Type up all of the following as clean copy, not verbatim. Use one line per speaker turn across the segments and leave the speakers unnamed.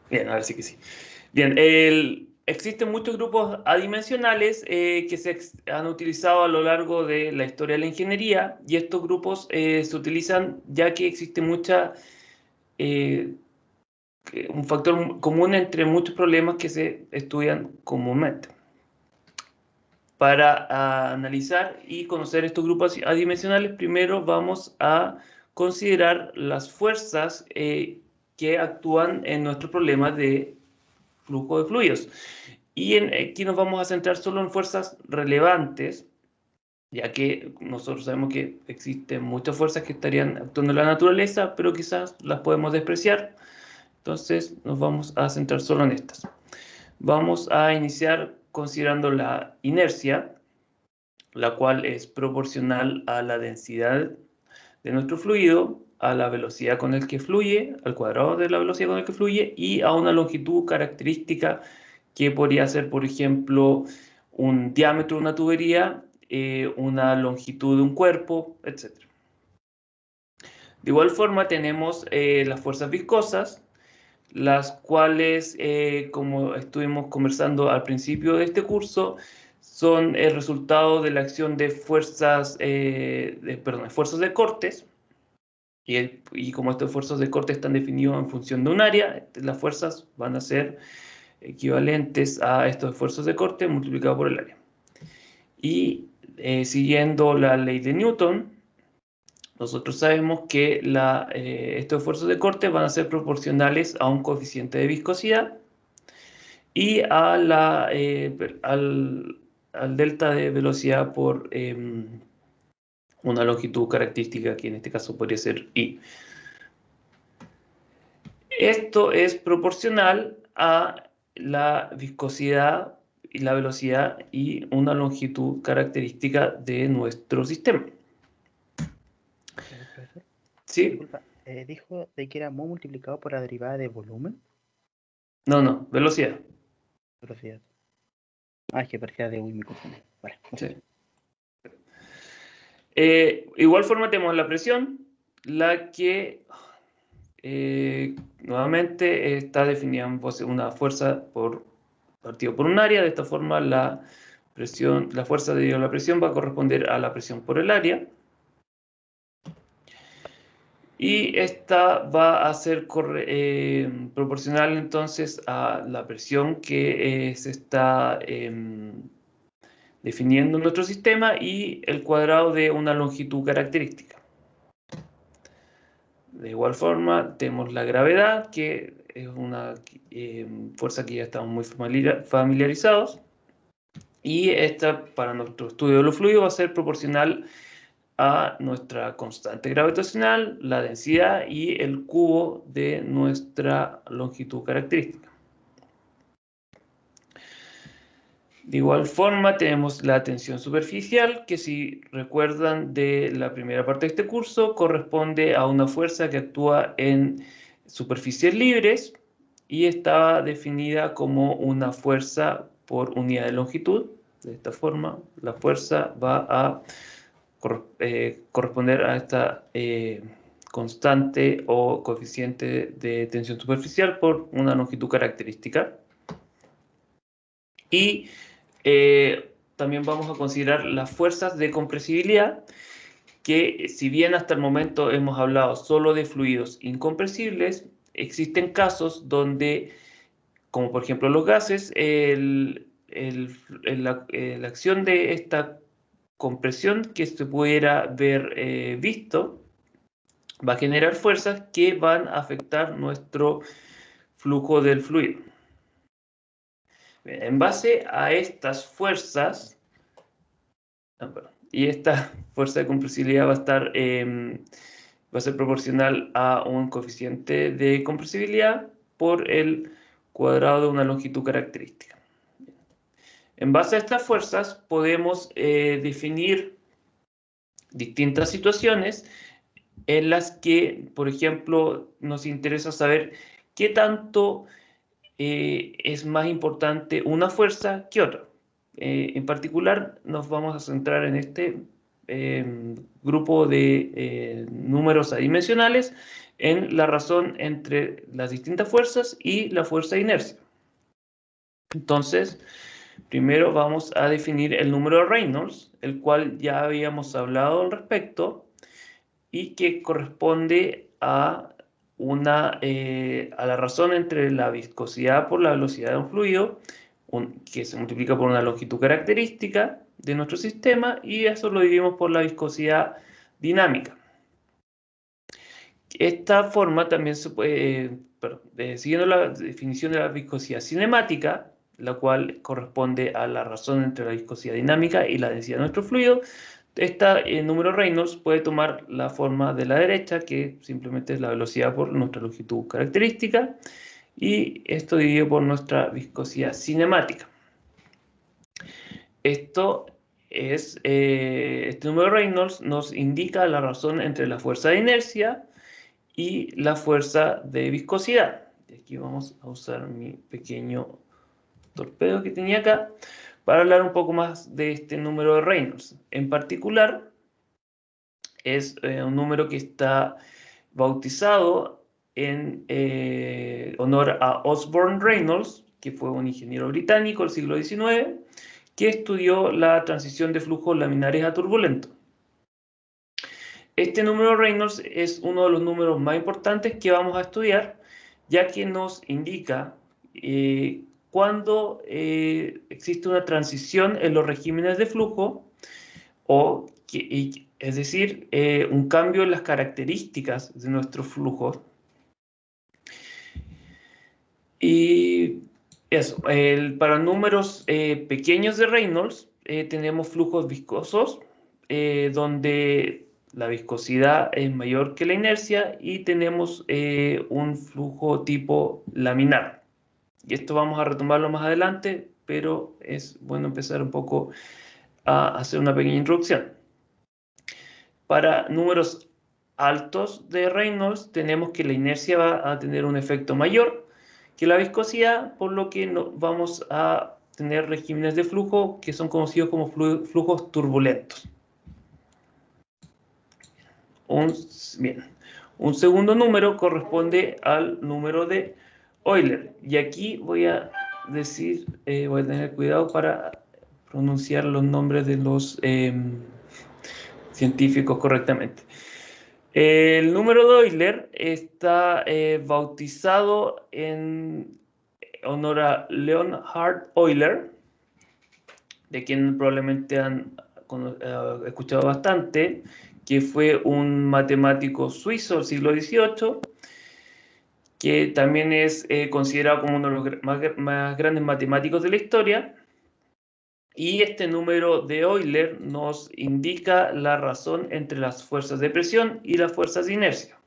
Bien, ahora sí que sí. Bien, existen muchos grupos adimensionales que han utilizado a lo largo de la historia de la ingeniería y estos grupos se utilizan ya que existe eh, un factor común entre muchos problemas que se estudian comúnmente. Para analizar y conocer estos grupos adimensionales, primero vamos a considerar las fuerzas que actúan en nuestro problema de flujo de fluidos. Y aquí nos vamos a centrar solo en fuerzas relevantes, ya que nosotros sabemos que existen muchas fuerzas que estarían actuando en la naturaleza, pero quizás las podemos despreciar. Entonces nos vamos a centrar solo en estas. Vamos a iniciar considerando la inercia, la cual es proporcional a la densidad de nuestro fluido, a la velocidad con el que fluye, al cuadrado de la velocidad con el que fluye y a una longitud característica que podría ser, por ejemplo, un diámetro de una tubería, una longitud de un cuerpo, etc. De igual forma tenemos las fuerzas viscosas, las cuales, como estuvimos conversando al principio de este curso, son el resultado de la acción de fuerzas, esfuerzos de cortes, y como estos esfuerzos de corte están definidos en función de un área, las fuerzas van a ser equivalentes a estos esfuerzos de corte multiplicado por el área. Y siguiendo la ley de Newton, nosotros sabemos que estos esfuerzos de corte van a ser proporcionales a un coeficiente de viscosidad y al delta de velocidad por una longitud característica que en este caso podría ser I. Esto es proporcional a la viscosidad y la velocidad y una longitud característica de nuestro sistema.
Profesor,
¿Sí?
disculpa, dijo de que era mu multiplicado por la derivada de volumen,
No, velocidad.
velocidad. Ah, es que parecía de uy, me confundí. Vale,
Sí.
perfecto.
Igual forma tenemos la presión, la que nuevamente está definida en una fuerza partido por un área. De esta forma la fuerza debido a la presión va a corresponder a la presión por el área. Y esta va a ser proporcional entonces a la presión que se está definiendo en nuestro sistema y el cuadrado de una longitud característica. De igual forma, tenemos la gravedad, que es una fuerza que ya estamos muy familiarizados. Y esta, para nuestro estudio de los fluidos, va a ser proporcional a nuestra constante gravitacional, la densidad y el cubo de nuestra longitud característica. De igual forma tenemos la tensión superficial, que si recuerdan de la primera parte de este curso, corresponde a una fuerza que actúa en superficies libres y estaba definida como una fuerza por unidad de longitud. De esta forma, la fuerza va a corresponder a esta constante o coeficiente de tensión superficial por una longitud característica. Y también vamos a considerar las fuerzas de compresibilidad, que si bien hasta el momento hemos hablado solo de fluidos incompresibles, existen casos donde, como por ejemplo los gases, la acción de esta compresión que se pudiera ver visto va a generar fuerzas que van a afectar nuestro flujo del fluido. En base a estas fuerzas, y esta fuerza de compresibilidad va a ser proporcional a un coeficiente de compresibilidad por el cuadrado de una longitud característica. En base a estas fuerzas podemos definir distintas situaciones en las que, por ejemplo, nos interesa saber qué tanto es más importante una fuerza que otra. En particular, nos vamos a centrar en este grupo de números adimensionales en la razón entre las distintas fuerzas y la fuerza de inercia. Entonces, primero vamos a definir el número de Reynolds, el cual ya habíamos hablado al respecto, y que corresponde a la razón entre la viscosidad por la velocidad de un fluido, que se multiplica por una longitud característica de nuestro sistema, y eso lo dividimos por la viscosidad dinámica. Esta forma también se puede, siguiendo la definición de la viscosidad cinemática, la cual corresponde a la razón entre la viscosidad dinámica y la densidad de nuestro fluido, este número Reynolds puede tomar la forma de la derecha, que simplemente es la velocidad por nuestra longitud característica, y esto dividido por nuestra viscosidad cinemática. Este número Reynolds nos indica la razón entre la fuerza de inercia y la fuerza de viscosidad. Y aquí vamos a usar mi pequeño torpedo que tenía acá para hablar un poco más de este número de Reynolds. En particular, es un número que está bautizado en honor a Osborne Reynolds, que fue un ingeniero británico del siglo XIX, que estudió la transición de flujos laminares a turbulentos. Este número Reynolds es uno de los números más importantes que vamos a estudiar, ya que nos indica cuando existe una transición en los regímenes de flujo, es decir, un cambio en las características de nuestros flujos. Y eso, para números pequeños de Reynolds tenemos flujos viscosos, donde la viscosidad es mayor que la inercia, y tenemos un flujo tipo laminar. Y esto vamos a retomarlo más adelante, pero es bueno empezar un poco a hacer una pequeña introducción. Para números altos de Reynolds tenemos que la inercia va a tener un efecto mayor que la viscosidad, por lo que vamos a tener regímenes de flujo que son conocidos como flujos turbulentos. Un segundo número corresponde al número de Euler. Y aquí voy a tener cuidado para pronunciar los nombres de los científicos correctamente. El número de Euler está bautizado en honor a Leonhard Euler, de quien probablemente han escuchado bastante, que fue un matemático suizo del siglo XVIII, que también es considerado como uno de los más grandes matemáticos de la historia. Y este número de Euler nos indica la razón entre las fuerzas de presión y las fuerzas de inercia.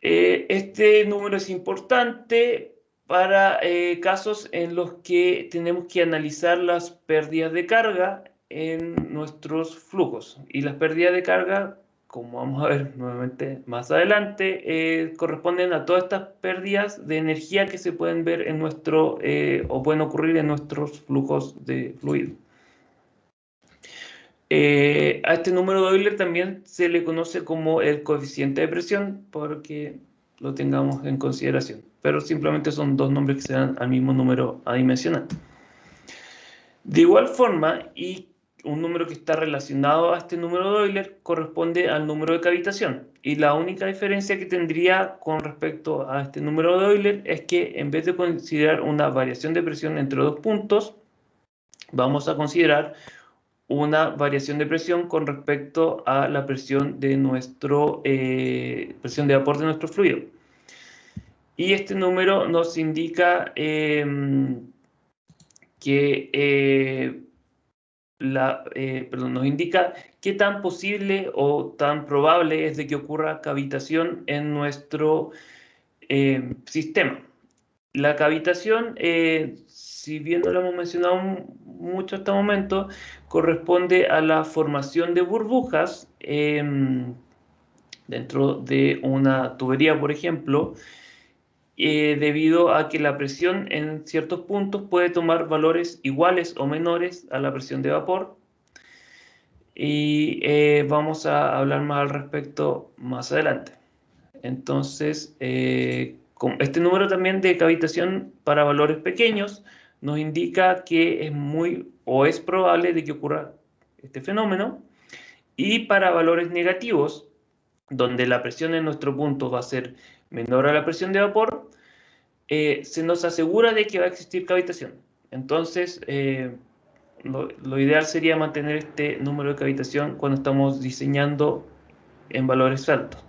Este número es importante para casos en los que tenemos que analizar las pérdidas de carga en nuestros flujos. Y las pérdidas de carga, como vamos a ver nuevamente más adelante, corresponden a todas estas pérdidas de energía que se pueden ver en o pueden ocurrir en nuestros flujos de fluido. A este número de Euler también se le conoce como el coeficiente de presión, porque lo tengamos en consideración, pero simplemente son dos nombres que se dan al mismo número adimensional. De igual forma, y un número que está relacionado a este número de Euler corresponde al número de cavitación, y la única diferencia que tendría con respecto a este número de Euler es que en vez de considerar una variación de presión entre dos puntos, vamos a considerar una variación de presión con respecto a la presión de presión de vapor de nuestro fluido. Y este número nos indica nos indica qué tan posible o tan probable es de que ocurra cavitación en nuestro sistema. La cavitación, si bien no lo hemos mencionado mucho hasta el momento, corresponde a la formación de burbujas dentro de una tubería, por ejemplo, debido a que la presión en ciertos puntos puede tomar valores iguales o menores a la presión de vapor. y vamos a hablar más al respecto más adelante. Entonces, este número también de cavitación para valores pequeños nos indica que es muy o es probable de que ocurra este fenómeno, y para valores negativos, donde la presión en nuestro punto va a ser menor a la presión de vapor, se nos asegura de que va a existir cavitación. Entonces, lo ideal sería mantener este número de cavitación cuando estamos diseñando en valores altos.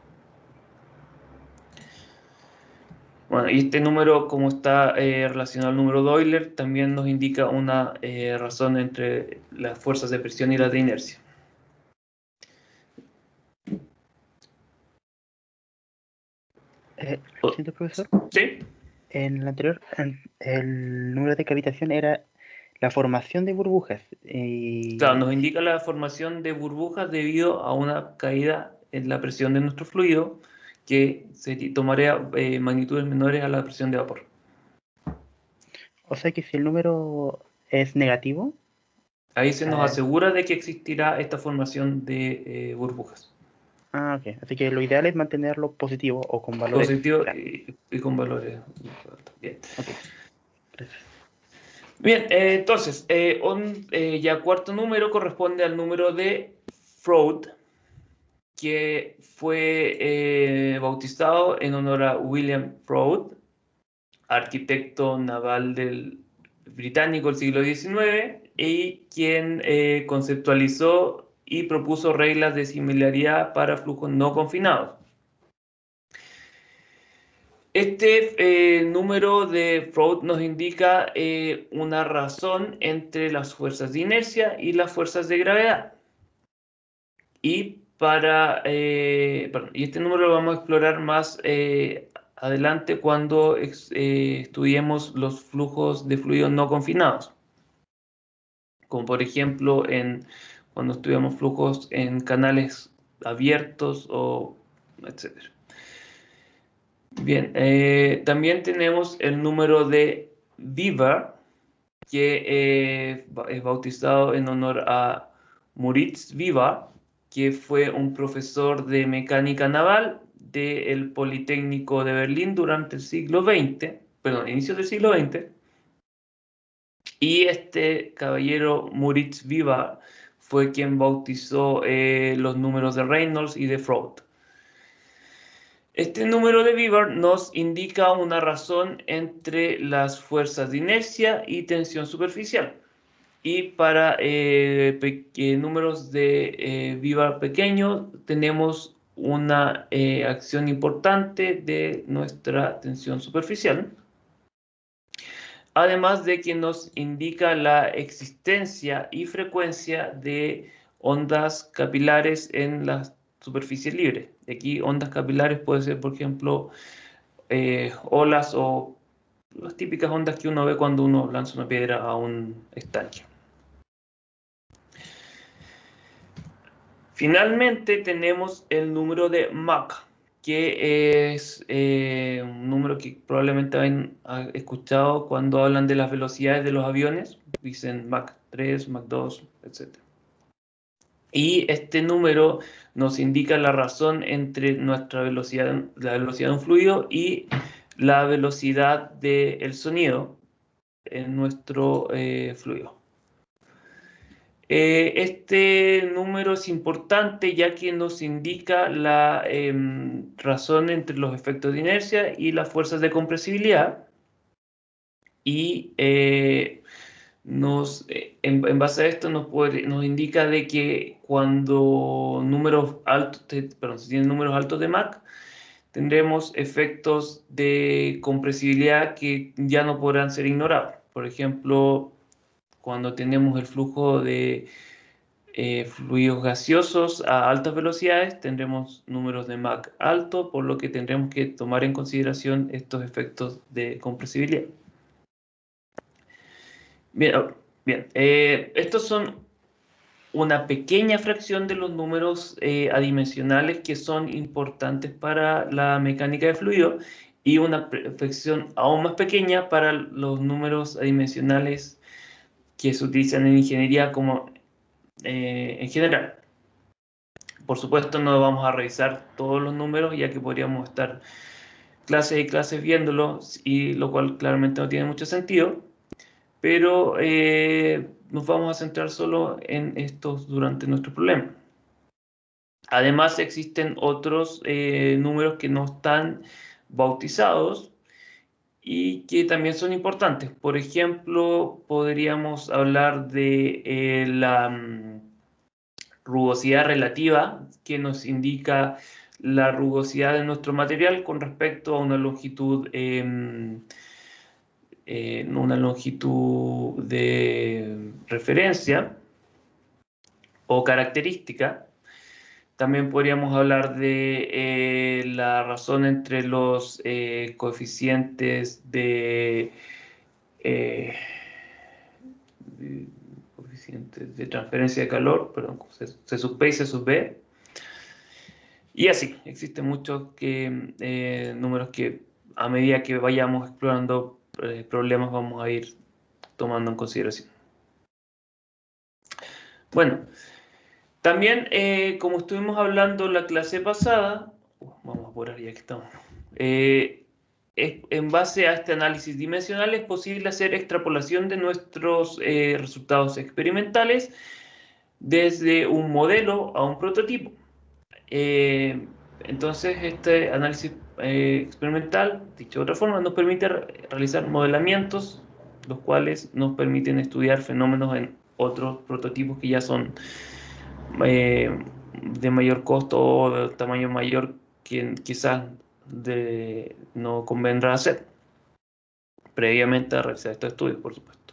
Bueno, y este número, como está relacionado al número de Euler, también nos indica una razón entre las fuerzas de presión y las de inercia.
Lo siento, profesor.
¿Sí?
En el anterior, el número de cavitación era la formación de burbujas.
Claro, nos indica la formación de burbujas debido a una caída en la presión de nuestro fluido que tomaría magnitudes menores a la presión de vapor.
O sea que si el número es negativo,
Ahí se nos asegura de que existirá esta formación de burbujas.
Ah, ok. Así que lo ideal es mantenerlo positivo o con valores.
Positivo y con valores. Bien.
Ok. Gracias.
Bien, entonces, ya cuarto número corresponde al número de Froude, que fue bautizado en honor a William Froude, arquitecto naval británico del siglo XIX, y quien conceptualizó y propuso reglas de similaridad para flujos no confinados. Este número de Froude nos indica una razón entre las fuerzas de inercia y las fuerzas de gravedad. Y este número lo vamos a explorar más adelante cuando estudiemos los flujos de fluidos no confinados. Como por ejemplo cuando estudiamos flujos en canales abiertos o etc. Bien, también tenemos el número de Weber, que es bautizado en honor a Moritz Weber, que fue un profesor de mecánica naval del Politécnico de Berlín durante el siglo XX, perdón, inicios del siglo XX. Y este caballero Moritz Weber fue quien bautizó los números de Reynolds y de Froude. Este número de Weber nos indica una razón entre las fuerzas de inercia y tensión superficial. Y para números de Weber pequeños tenemos una acción importante de nuestra tensión superficial. Además de que nos indica la existencia y frecuencia de ondas capilares en la superficie libre. Aquí ondas capilares puede ser, por ejemplo, olas o las típicas ondas que uno ve cuando uno lanza una piedra a un estanque. Finalmente tenemos el número de Mach, que es un número que probablemente han escuchado cuando hablan de las velocidades de los aviones. Dicen Mach 3, Mach 2, etc. Y este número nos indica la razón entre nuestra velocidad, la velocidad de un fluido y la velocidad del sonido en nuestro fluido. Este número es importante ya que nos indica la razón entre los efectos de inercia y las fuerzas de compresibilidad, y en base a esto nos indica de que cuando si tienen números altos de Mach, tendremos efectos de compresibilidad que ya no podrán ser ignorados. Por ejemplo, cuando tenemos el flujo de fluidos gaseosos a altas velocidades, tendremos números de Mach alto, por lo que tendremos que tomar en consideración estos efectos de compresibilidad. Bien, estos son una pequeña fracción de los números adimensionales que son importantes para la mecánica de fluido, y una fracción aún más pequeña para los números adimensionales que se utilizan en ingeniería como en general. Por supuesto, no vamos a revisar todos los números, ya que podríamos estar clases y clases viéndolos, y lo cual claramente no tiene mucho sentido, pero nos vamos a centrar solo en estos durante nuestro problema. Además, existen otros números que no están bautizados y que también son importantes. Por ejemplo, podríamos hablar de la rugosidad relativa, que nos indica la rugosidad de nuestro material con respecto a una longitud de referencia o característica. También podríamos hablar de la razón entre los coeficientes coeficientes de transferencia de calor, perdón, C sub P y C sub B. Y así, existen muchos números que a medida que vayamos explorando problemas vamos a ir tomando en consideración. Bueno, también como estuvimos hablando en la clase pasada, vamos a apurar ya que estamos, en base a este análisis dimensional es posible hacer extrapolación de nuestros resultados experimentales desde un modelo a un prototipo. Entonces, este análisis experimental, dicho de otra forma, nos permite realizar modelamientos, los cuales nos permiten estudiar fenómenos en otros prototipos que ya son de mayor costo o de tamaño mayor que quizás no convendrá hacer previamente a realizar estos estudios, por supuesto.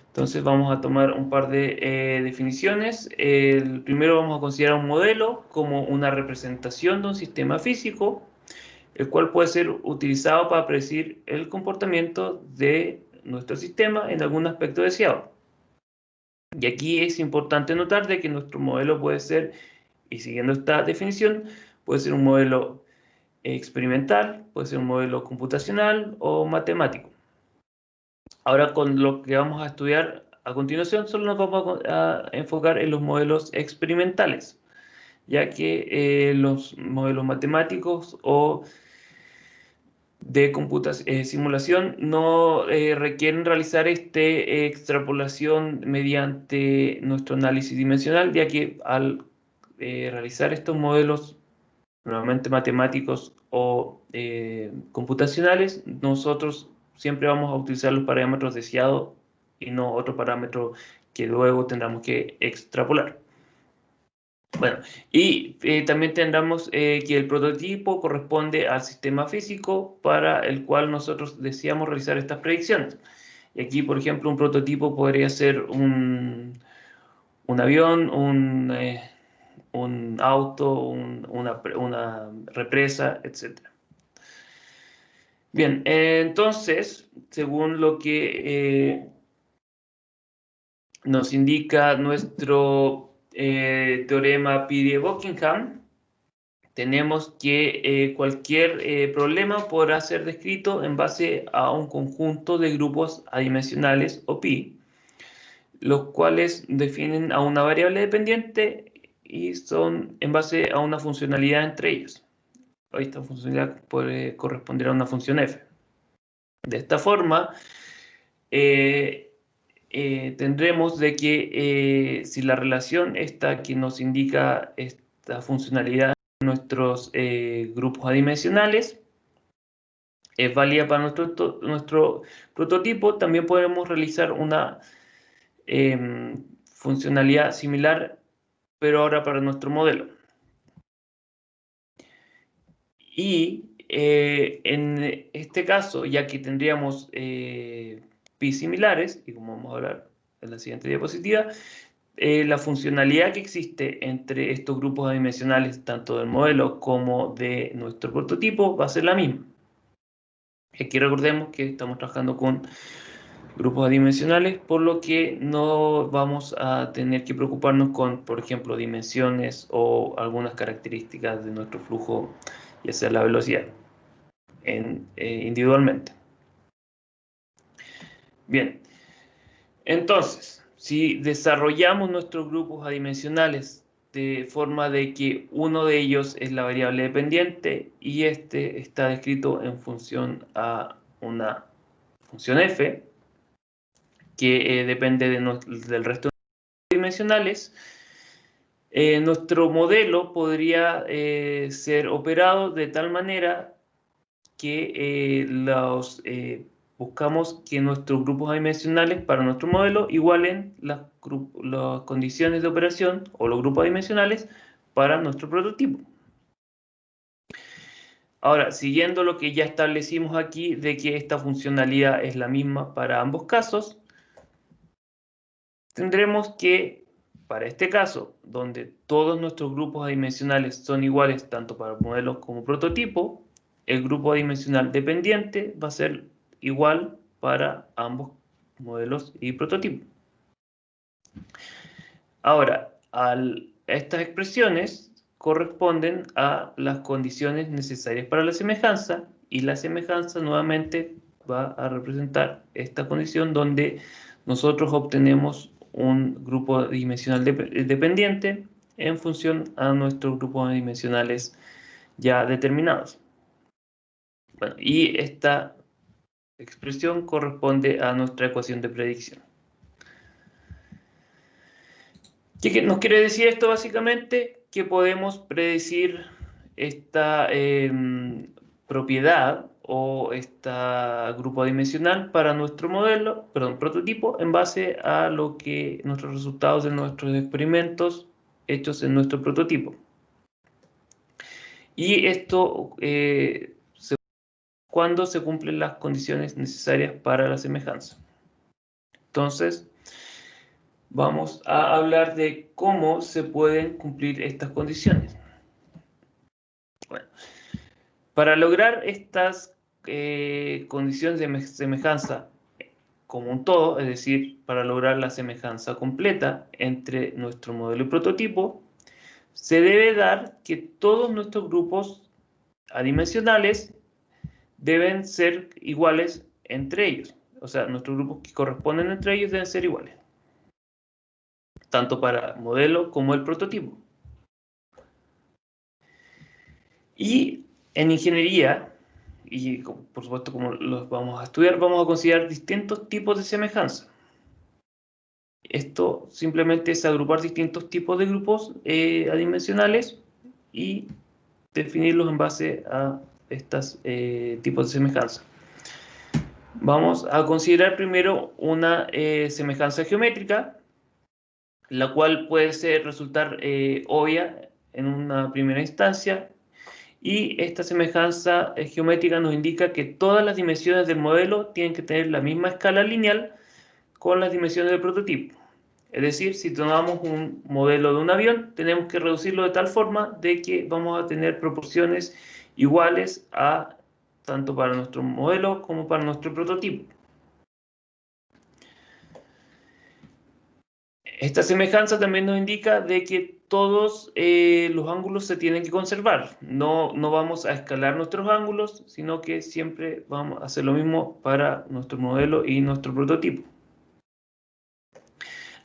Entonces vamos a tomar un par de definiciones. El primero vamos a considerar un modelo como una representación de un sistema físico, el cual puede ser utilizado para predecir el comportamiento de nuestro sistema en algún aspecto deseado. Y aquí es importante notar de que nuestro modelo puede ser, y siguiendo esta definición, puede ser un modelo experimental, puede ser un modelo computacional o matemático. Ahora con lo que vamos a estudiar a continuación solo nos vamos a enfocar en los modelos experimentales, ya que los modelos matemáticos o de simulación no requieren realizar extrapolación mediante nuestro análisis dimensional, ya que al realizar estos modelos normalmente matemáticos o computacionales, nosotros siempre vamos a utilizar los parámetros deseados y no otro parámetro que luego tendremos que extrapolar. Bueno, y también tendremos que el prototipo corresponde al sistema físico para el cual nosotros deseamos realizar estas predicciones. Y aquí, por ejemplo, un prototipo podría ser un avión, un auto, una represa, etc. Bien, entonces, según lo que nos indica nuestro teorema Pire-Buckingham, tenemos que cualquier problema podrá ser descrito en base a un conjunto de grupos adimensionales o pi, los cuales definen a una variable dependiente y son en base a una funcionalidad entre ellos. Esta funcionalidad puede corresponder a una función f. De esta forma, tendremos de que si la relación esta que nos indica esta funcionalidad de nuestros grupos adimensionales es válida para nuestro prototipo, también podemos realizar una funcionalidad similar, pero ahora para nuestro modelo. Y en este caso, ya que tendríamos pi similares, y como vamos a hablar en la siguiente diapositiva, la funcionalidad que existe entre estos grupos adimensionales, tanto del modelo como de nuestro prototipo, va a ser la misma. Aquí recordemos que estamos trabajando con grupos adimensionales, por lo que no vamos a tener que preocuparnos con, por ejemplo, dimensiones o algunas características de nuestro flujo, ya sea la velocidad, individualmente. Bien, entonces, si desarrollamos nuestros grupos adimensionales de forma de que uno de ellos es la variable dependiente y este está descrito en función a una función f que depende del resto de dimensionales. Nuestro modelo podría ser operado de tal manera que buscamos que nuestros grupos adimensionales para nuestro modelo igualen las condiciones de operación o los grupos adimensionales para nuestro prototipo. Ahora, siguiendo lo que ya establecimos aquí de que esta funcionalidad es la misma para ambos casos, tendremos que, para este caso, donde todos nuestros grupos adimensionales son iguales tanto para modelos como prototipo, el grupo adimensional dependiente va a ser igual para ambos modelos y prototipos. Ahora, estas expresiones corresponden a las condiciones necesarias para la semejanza, y la semejanza nuevamente va a representar esta condición donde nosotros obtenemos un grupo dimensional dependiente en función a nuestros grupos dimensionales ya determinados. Bueno, y esta expresión corresponde a nuestra ecuación de predicción. ¿Qué nos quiere decir esto básicamente? Que podemos predecir esta propiedad o este grupo dimensional para nuestro modelo, perdón, prototipo, en base a lo que nuestros resultados de nuestros experimentos hechos en nuestro prototipo. Y esto cuando se cumplen las condiciones necesarias para la semejanza. Entonces, vamos a hablar de cómo se pueden cumplir estas condiciones. Bueno, para lograr estas condiciones de semejanza como un todo, es decir, para lograr la semejanza completa entre nuestro modelo y prototipo, se debe dar que todos nuestros grupos adimensionales deben ser iguales entre ellos. O sea, nuestros grupos que corresponden entre ellos deben ser iguales, tanto para modelo como el prototipo. Y en ingeniería, y por supuesto como los vamos a estudiar, vamos a considerar distintos tipos de semejanza. Esto simplemente es agrupar distintos tipos de grupos adimensionales y definirlos en base a estos tipos de semejanza. Vamos a considerar primero una semejanza geométrica, la cual puede resultar obvia en una primera instancia, y esta semejanza geométrica nos indica que todas las dimensiones del modelo tienen que tener la misma escala lineal con las dimensiones del prototipo. Es decir, si tomamos un modelo de un avión, tenemos que reducirlo de tal forma de que vamos a tener proporciones iguales tanto para nuestro modelo como para nuestro prototipo. Esta semejanza también nos indica de que todos los ángulos se tienen que conservar. No vamos a escalar nuestros ángulos, sino que siempre vamos a hacer lo mismo para nuestro modelo y nuestro prototipo.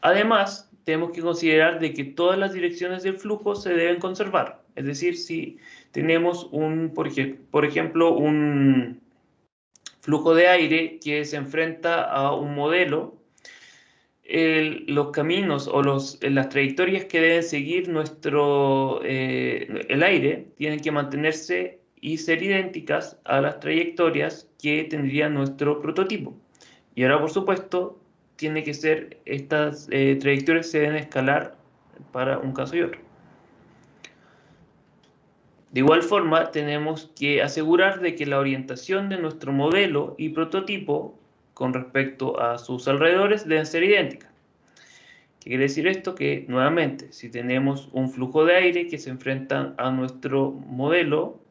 Además, tenemos que considerar de que todas las direcciones del flujo se deben conservar. Es decir, si tenemos por ejemplo, un flujo de aire que se enfrenta a un modelo, los caminos o las trayectorias que deben seguir el aire tienen que mantenerse y ser idénticas a las trayectorias que tendría nuestro prototipo. Y ahora, por supuesto, tiene que ser estas trayectorias se deben escalar para un caso y otro. De igual forma, tenemos que asegurar de que la orientación de nuestro modelo y prototipo con respecto a sus alrededores deben ser idénticas. ¿Qué quiere decir esto? Que, nuevamente, si tenemos un flujo de aire que se enfrenta a nuestro modelo,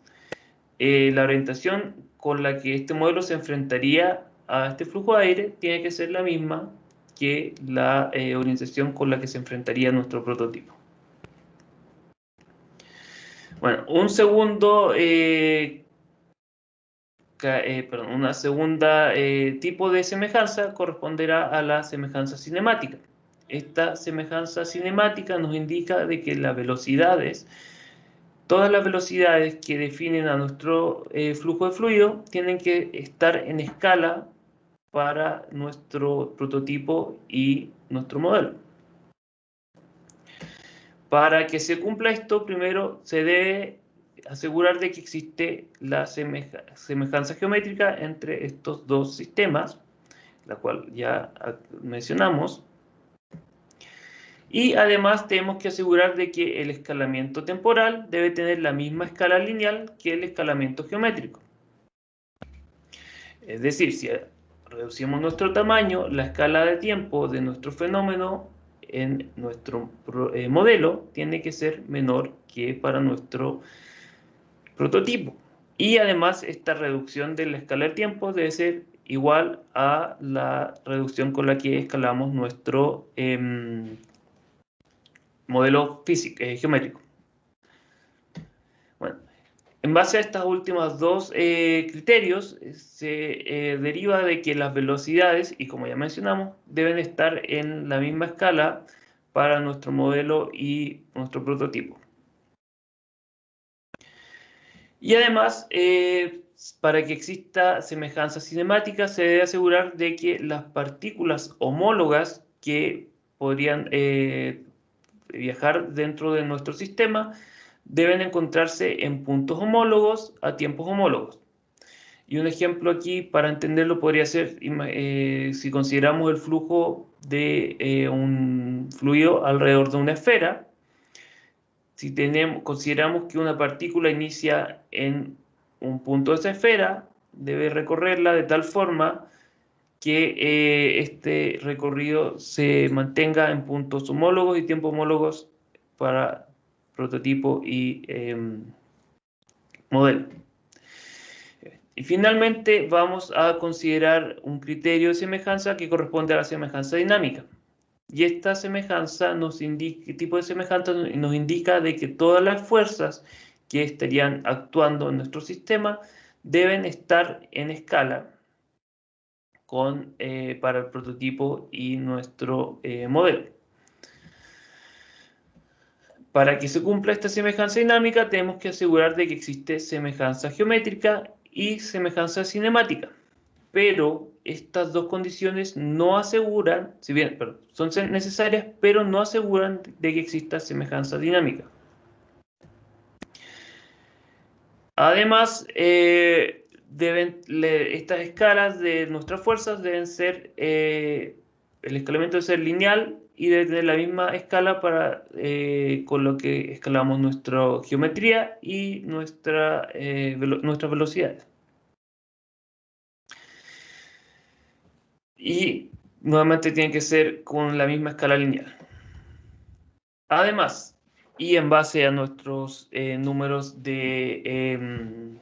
la orientación con la que este modelo se enfrentaría a este flujo de aire tiene que ser la misma que la orientación con la que se enfrentaría nuestro prototipo. Bueno, una segunda tipo de semejanza corresponderá a la semejanza cinemática. esta semejanza cinemática nos indica de que las velocidades, todas las velocidades que definen a nuestro flujo de fluido tienen que estar en escala para nuestro prototipo y nuestro modelo. Para que se cumpla esto, primero se debe asegurar de que existe la semejanza geométrica entre estos dos sistemas, la cual ya mencionamos. Y además tenemos que asegurar de que el escalamiento temporal debe tener la misma escala lineal que el escalamiento geométrico. Es decir, si reducimos nuestro tamaño, la escala de tiempo de nuestro fenómeno en nuestro modelo tiene que ser menor que para nuestro prototipo. Y además esta reducción de la escala de tiempo debe ser igual a la reducción con la que escalamos nuestro modelo físico, geométrico. Bueno, en base a estos últimos dos criterios, se deriva de que las velocidades, y como ya mencionamos, deben estar en la misma escala para nuestro modelo y nuestro prototipo. Y además, para que exista semejanza cinemática, se debe asegurar de que las partículas homólogas que podrían viajar dentro de nuestro sistema deben encontrarse en puntos homólogos a tiempos homólogos. Y un ejemplo aquí para entenderlo podría ser si consideramos el flujo de un fluido alrededor de una esfera. Si consideramos que una partícula inicia en un punto de esa esfera, debe recorrerla de tal forma que este recorrido se mantenga en puntos homólogos y tiempos homólogos para prototipo y modelo. Y finalmente vamos a considerar un criterio de semejanza que corresponde a la semejanza dinámica. Y esta semejanza tipo de semejanza nos indica de que todas las fuerzas que estarían actuando en nuestro sistema deben estar en escala para el prototipo y nuestro modelo. Para que se cumpla esta semejanza dinámica, tenemos que asegurar de que existe semejanza geométrica y semejanza cinemática. Pero estas dos condiciones no aseguran, si bien son necesarias, pero no aseguran de que exista semejanza dinámica. Además, estas escalas de nuestras fuerzas deben ser, el escalamiento debe ser lineal y debe tener la misma escala con lo que escalamos nuestra geometría y nuestras velocidades. Y nuevamente tiene que ser con la misma escala lineal. Además, y en base a nuestros números de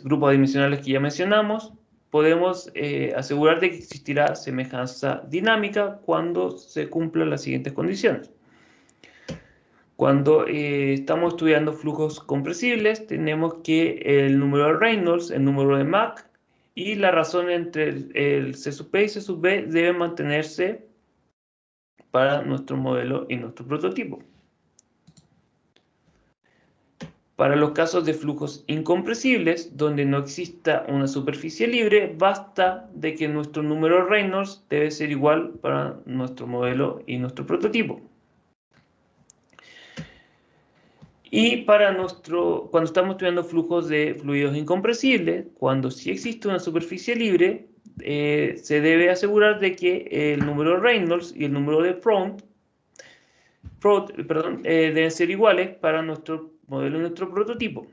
grupos adimensionales que ya mencionamos, podemos asegurar de que existirá semejanza dinámica cuando se cumplan las siguientes condiciones. Cuando estamos estudiando flujos compresibles, tenemos que el número de Reynolds, el número de Mach y la razón entre el C sub P y C sub B deben mantenerse para nuestro modelo y nuestro prototipo. Para los casos de flujos incompresibles, donde no exista una superficie libre, basta de que nuestro número Reynolds debe ser igual para nuestro modelo y nuestro prototipo. Y cuando estamos estudiando flujos de fluidos incompresibles, cuando sí existe una superficie libre, se debe asegurar de que el número Reynolds y el número de Pront deben ser iguales para nuestro modelo y nuestro prototipo.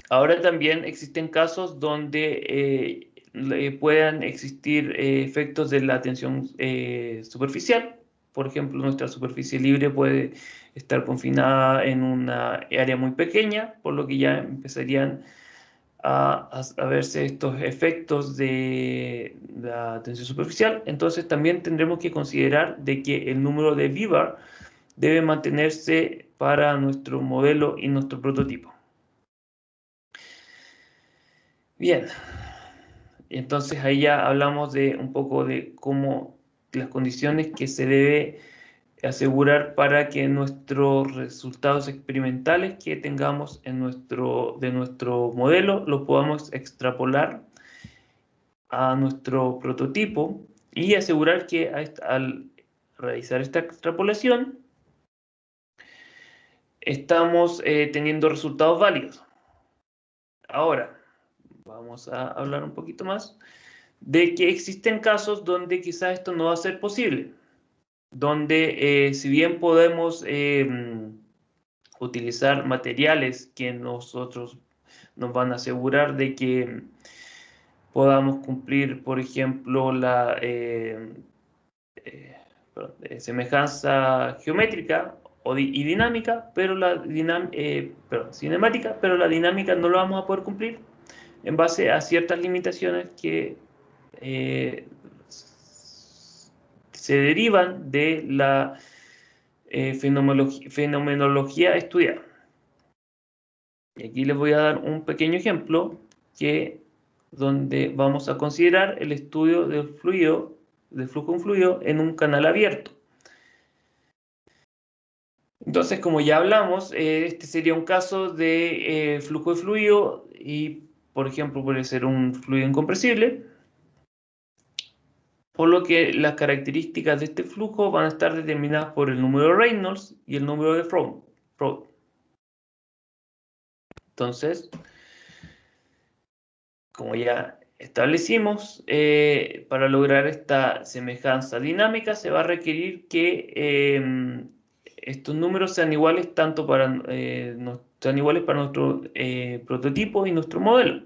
Ahora también existen casos donde puedan existir efectos de la tensión superficial. Por ejemplo, nuestra superficie libre puede estar confinada en una área muy pequeña, por lo que ya empezarían a verse estos efectos de la tensión superficial. Entonces también tendremos que considerar de que el número de V-bar debe mantenerse para nuestro modelo y nuestro prototipo. Bien, entonces ahí ya hablamos de un poco de cómo las condiciones que se debe asegurar para que nuestros resultados experimentales que tengamos de nuestro modelo los podamos extrapolar a nuestro prototipo y asegurar que al realizar esta extrapolación estamos teniendo resultados válidos. Ahora, vamos a hablar un poquito más de que existen casos donde quizás esto no va a ser posible, donde si bien podemos utilizar materiales que nosotros nos van a asegurar de que podamos cumplir, por ejemplo, la semejanza geométrica y dinámica, pero cinemática, pero la dinámica no lo vamos a poder cumplir en base a ciertas limitaciones que se derivan de la fenomenología estudiada. Y aquí les voy a dar un pequeño ejemplo donde vamos a considerar el estudio del flujo de un fluido en un canal abierto. Entonces, como ya hablamos, este sería un caso de flujo de fluido y, por ejemplo, puede ser un fluido incompresible, por lo que las características de este flujo van a estar determinadas por el número de Reynolds y el número de Froude. Entonces, como ya establecimos, para lograr esta semejanza dinámica se va a requerir que estos números sean iguales para nuestro prototipo y nuestro modelo.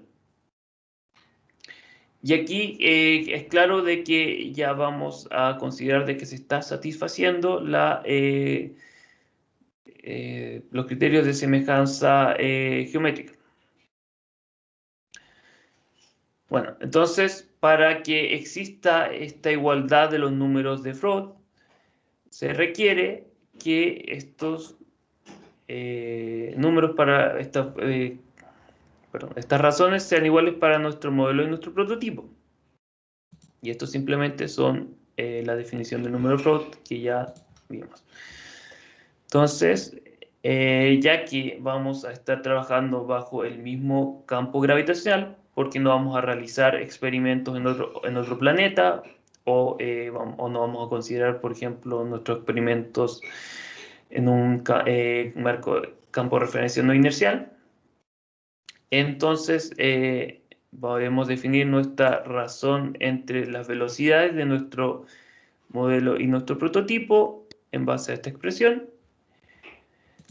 Y aquí es claro de que ya vamos a considerar de que se está satisfaciendo los criterios de semejanza geométrica. Bueno, entonces, para que exista esta igualdad de los números de Froude, se requiere que estos números para estas razones sean iguales para nuestro modelo y nuestro prototipo. Y esto simplemente son la definición del número de Froude que ya vimos. Entonces, ya que vamos a estar trabajando bajo el mismo campo gravitacional, porque no vamos a realizar experimentos en otro planeta o no vamos a considerar, por ejemplo, nuestros experimentos en un campo de referencia no inercial. Entonces, podemos definir nuestra razón entre las velocidades de nuestro modelo y nuestro prototipo en base a esta expresión,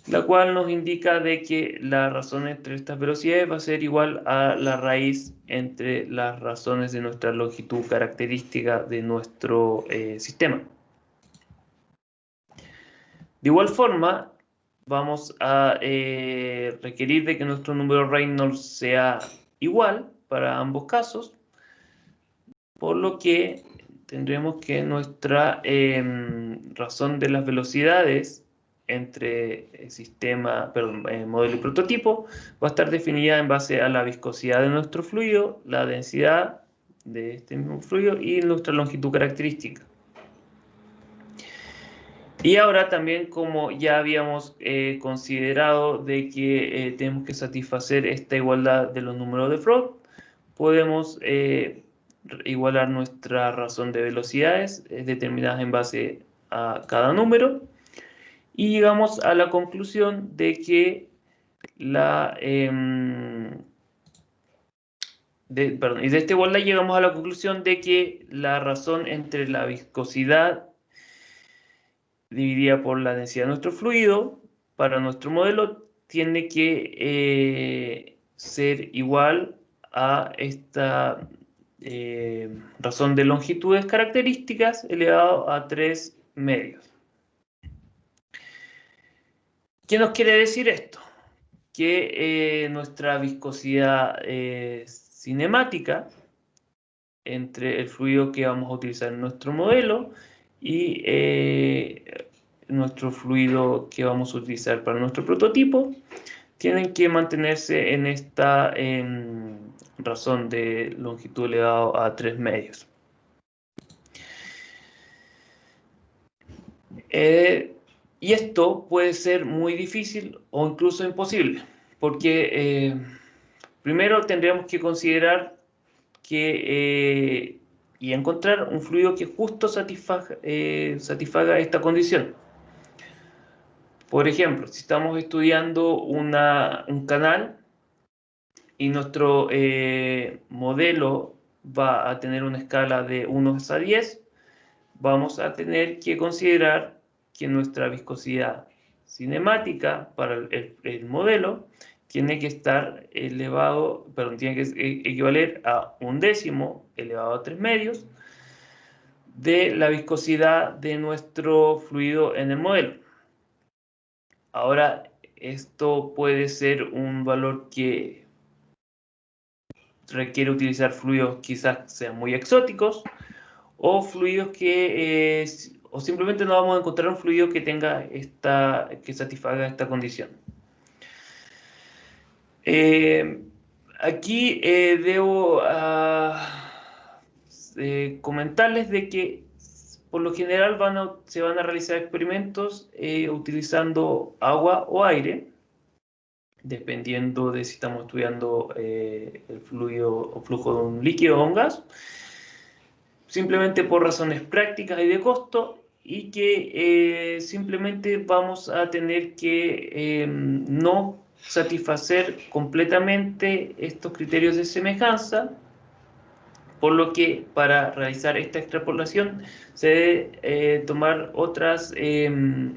la cual nos indica de que la razón entre estas velocidades va a ser igual a la raíz entre las razones de nuestra longitud característica de nuestro sistema. De igual forma, vamos a requerir de que nuestro número Reynolds sea igual para ambos casos, por lo que tendremos que nuestra razón de las velocidades entre modelo y prototipo va a estar definida en base a la viscosidad de nuestro fluido, la densidad de este mismo fluido y nuestra longitud característica. Y ahora también, como ya habíamos considerado de que tenemos que satisfacer esta igualdad de los números de Froude, podemos igualar nuestra razón de velocidades determinadas en base a cada número y llegamos a la conclusión de que y de esta igualdad llegamos a la conclusión de que la razón entre la viscosidad dividida por la densidad de nuestro fluido para nuestro modelo tiene que ser igual a esta razón de longitudes características elevado a 3 medios. ¿Qué nos quiere decir esto? Que nuestra viscosidad cinemática entre el fluido que vamos a utilizar en nuestro modelo y nuestro fluido que vamos a utilizar para nuestro prototipo tienen que mantenerse en esta razón de longitud elevado a 3 medios. Y esto puede ser muy difícil o incluso imposible, porque primero tendríamos que considerar y encontrar un fluido que justo satisfaga esta condición. Por ejemplo, si estamos estudiando un canal y nuestro modelo va a tener una escala de 1 a 10, vamos a tener que considerar que nuestra viscosidad cinemática para el modelo tiene que estar tiene que equivaler a 1/10 elevado a 3 medios de la viscosidad de nuestro fluido en el modelo. Ahora, esto puede ser un valor que requiere utilizar fluidos quizás sean muy exóticos, o fluidos o simplemente no vamos a encontrar un fluido que que satisfaga esta condición. Aquí debo comentarles de que por lo general se van a realizar experimentos utilizando agua o aire, dependiendo de si estamos estudiando el fluido o flujo de un líquido o un gas, simplemente por razones prácticas y de costo, y que simplemente vamos a tener que no satisfacer completamente estos criterios de semejanza, por lo que para realizar esta extrapolación se debe tomar otras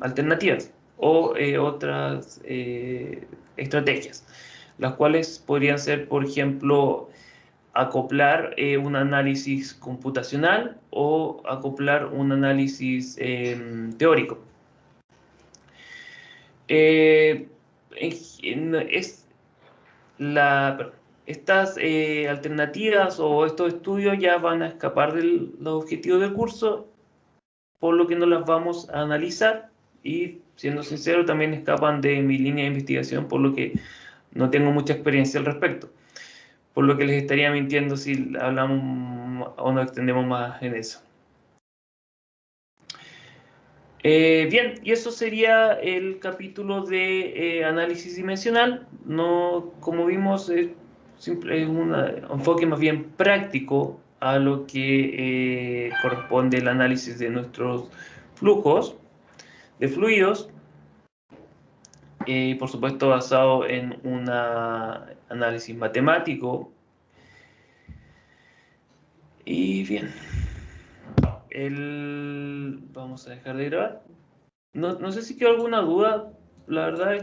alternativas o otras estrategias, las cuales podrían ser, por ejemplo, acoplar un análisis computacional o acoplar un análisis teórico. Estas alternativas o estos estudios ya van a escapar de los objetivos del curso, por lo que no las vamos a analizar, y siendo sincero también escapan de mi línea de investigación, por lo que no tengo mucha experiencia al respecto, por lo que les estaría mintiendo si hablamos o nos extendemos más en eso. Bien, y eso sería el capítulo de análisis dimensional. No, como vimos, es un enfoque más bien práctico a lo que corresponde el análisis de nuestros flujos de fluidos, y por supuesto basado en un análisis matemático. Y bien, vamos a dejar de grabar. No sé si quedó alguna duda. La verdad,